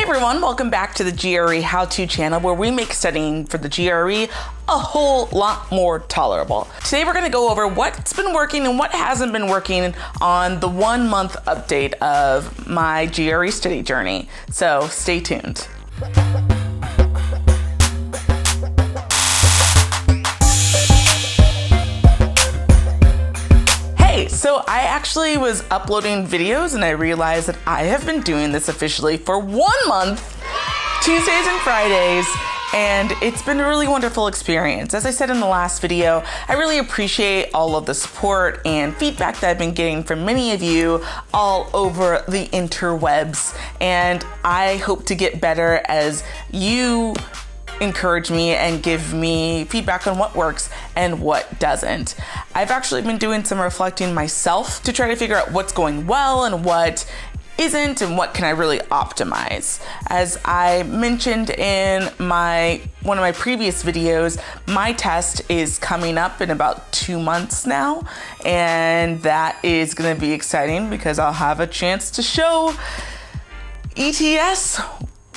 everyone, welcome back to the GRE How To channel, where we make studying for the GRE a whole lot more tolerable. Today we're going to go over what's been working and what hasn't been working on the 1 month update of my GRE study journey. So stay tuned. So I actually was uploading videos and I realized that I have been doing this officially for 1 month, Tuesdays and Fridays, and it's been a really wonderful experience. As I said in the last video, I really appreciate all of the support and feedback that I've been getting from many of you all over the interwebs, and I hope to get better as you encourage me and give me feedback on what works and what doesn't. I've actually been doing some reflecting myself to try to figure out what's going well and what isn't and what can I really optimize. As I mentioned in one of my previous videos, my test is coming up in about 2 months now, and that is going to be exciting because I'll have a chance to show ETS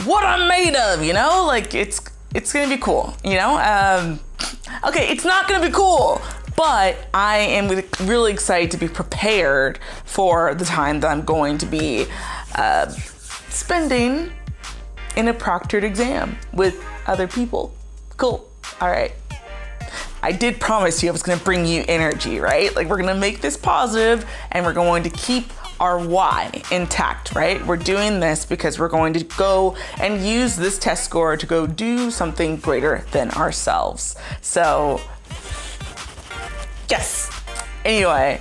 what I'm made of, you know? Like it's gonna be cool, you know? Okay, it's not gonna be cool, but I am really excited to be prepared for the time that I'm going to be spending in a proctored exam with other people. Cool, all right. I did promise you I was gonna bring you energy, right? Like, we're gonna make this positive and we're going to keep our why intact, right? We're doing this because we're going to go and use this test score to go do something greater than ourselves. So, yes. Anyway,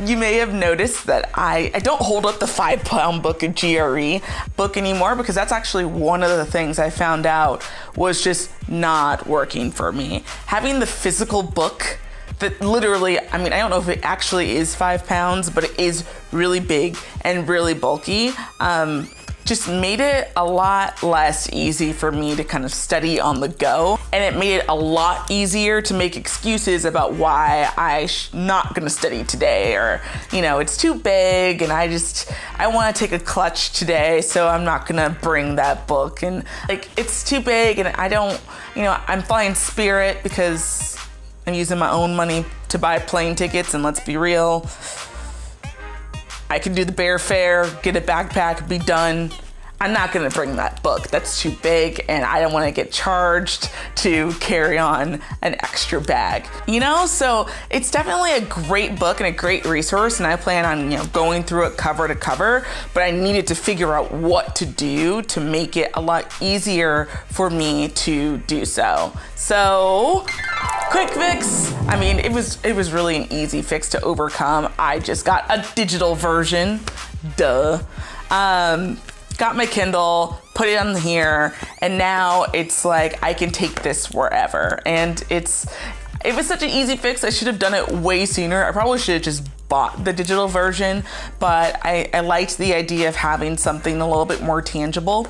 you may have noticed that I don't hold up the 5-pound book of GRE book anymore, because that's actually one of the things I found out was just not working for me. Having the physical book that literally, I mean, I don't know if it actually is 5 pounds, but it is really big and really bulky, just made it a lot less easy for me to kind of study on the go. And it made it a lot easier to make excuses about why I'm not gonna study today, or, you know, it's too big and I wanna take a clutch today, so I'm not gonna bring that book. And like, it's too big and I don't, you know, I'm flying Spirit because I'm using my own money to buy plane tickets, and let's be real, I can do the Bear Fare, get a backpack, be done. I'm not gonna bring that book. That's too big, and I don't wanna get charged to carry on an extra bag. You know, so it's definitely a great book and a great resource, and I plan on, you know, going through it cover to cover, but I needed to figure out what to do to make it a lot easier for me to do so. So, quick fix. I mean, it was really an easy fix to overcome. I just got a digital version, duh. Got my Kindle, put it on here, and now it's like I can take this wherever. And it was such an easy fix. I should have done it way sooner. I probably should have just bought the digital version, but I liked the idea of having something a little bit more tangible.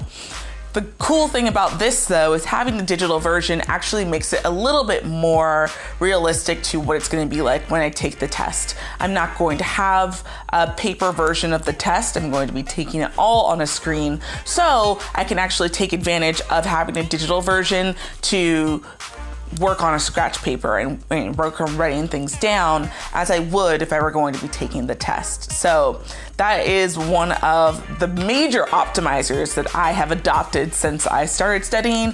The cool thing about this, though, is having the digital version actually makes it a little bit more realistic to what it's going to be like when I take the test. I'm not going to have a paper version of the test. I'm going to be taking it all on a screen, so I can actually take advantage of having a digital version to work on a scratch paper and work on writing things down as I would if I were going to be taking the test. So that is one of the major optimizers that I have adopted since I started studying.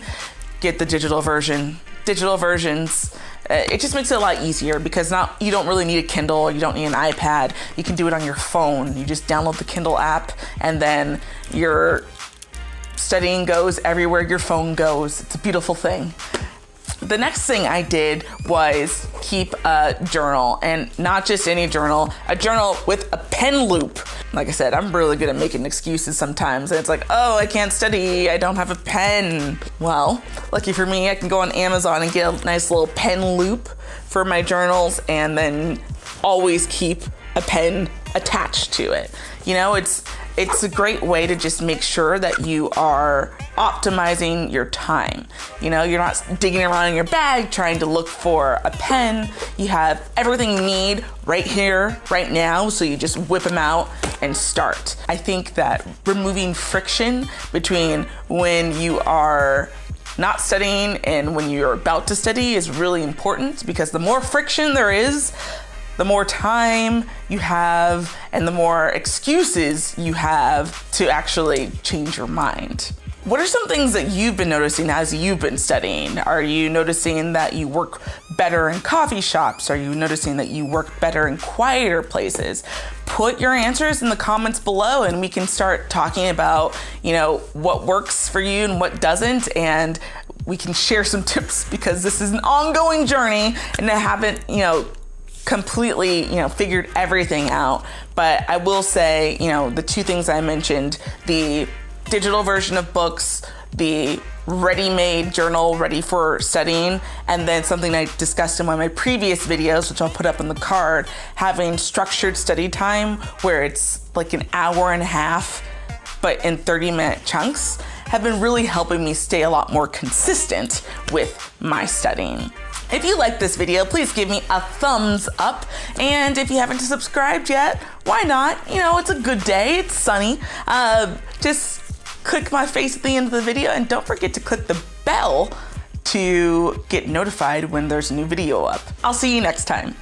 Get the digital version. Digital versions, it just makes it a lot easier because you don't really need a Kindle, you don't need an iPad. You can do it on your phone. You just download the Kindle app, and then your studying goes everywhere your phone goes. It's a beautiful thing. The next thing I did was keep a journal, and not just any journal, a journal with a pen loop. Like I said, I'm really good at making excuses sometimes, and it's like, oh, I can't study, I don't have a pen. Well, lucky for me, I can go on Amazon and get a nice little pen loop for my journals, and then always keep a pen attached to it. You know, it's a great way to just make sure that you are optimizing your time. You know, you're not digging around in your bag trying to look for a pen. You have everything you need right here, right now, so you just whip them out and start. I think that removing friction between when you are not studying and when you're about to study is really important, because the more friction there is, the more time you have and the more excuses you have to actually change your mind. What are some things that you've been noticing as you've been studying? Are you noticing that you work better in coffee shops? Are you noticing that you work better in quieter places? Put your answers in the comments below and we can start talking about, you know, what works for you and what doesn't, and we can share some tips, because this is an ongoing journey and I haven't, you know, completely, you know, figured everything out. But I will say, you know, the two things I mentioned, the digital version of books, the ready-made journal ready for studying, and then something I discussed in one of my previous videos, which I'll put up on the card, having structured study time where it's like an hour and a half, but in 30-minute chunks, have been really helping me stay a lot more consistent with my studying. If you like this video, please give me a thumbs up. And if you haven't subscribed yet, why not? You know, it's a good day, it's sunny. Just click my face at the end of the video, and don't forget to click the bell to get notified when there's a new video up. I'll see you next time.